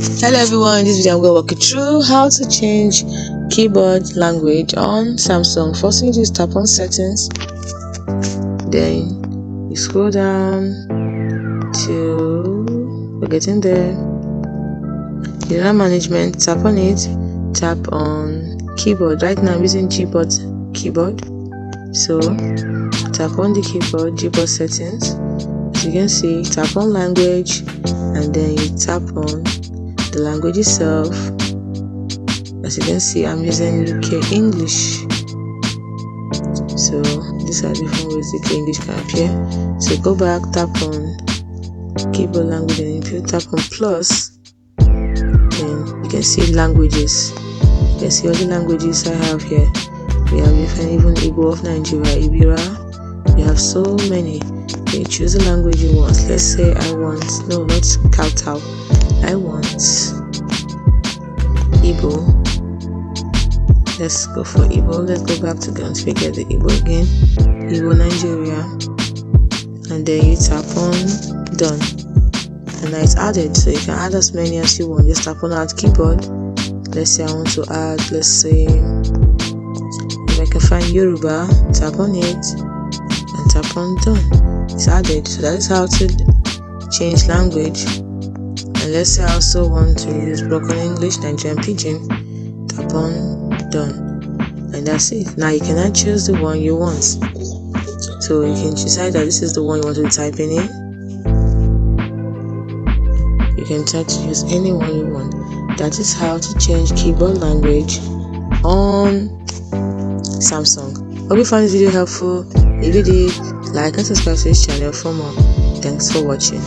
Hello everyone, in this video I'm going to walk you through how to change keyboard language on Samsung. First thing you do is tap on settings, then you scroll down to, we're getting there, user management, tap on it, tap on keyboard. Right now I'm using Gboard keyboard, so tap on the keyboard, Gboard settings. As you can see, tap on language and then you tap on the language itself. As you can see, I'm using UK English, so these are different ways UK English can appear. So go back, tap on keyboard language, and if you tap on plus, then you can see languages. You can see all the languages I have here. We have different, even Igbo of Nigeria, Ibira. We have so many. You choose the language you want. Let's say I want, no, not Kowtow, I want Igbo. Let's go for Igbo. Let's go back to Ghana to get the Igbo again. Igbo Nigeria, and then you tap on done, and now it's added. So you can add as many as you want. Just tap on add keyboard. Let's say I want to add, let's say if I can find Yoruba, tap on it and tap on done. It's added. So that is how to change language. And let's say I also want to use broken English, Nigerian Pidgin, tap on done, and that's it. Now you can choose the one you want. So you can decide that this is the one you want to type in. You can try to use any one you want. That is how to change keyboard language on Samsung. Hope you found this video helpful. If you did, like and subscribe to this channel for more. Thanks for watching.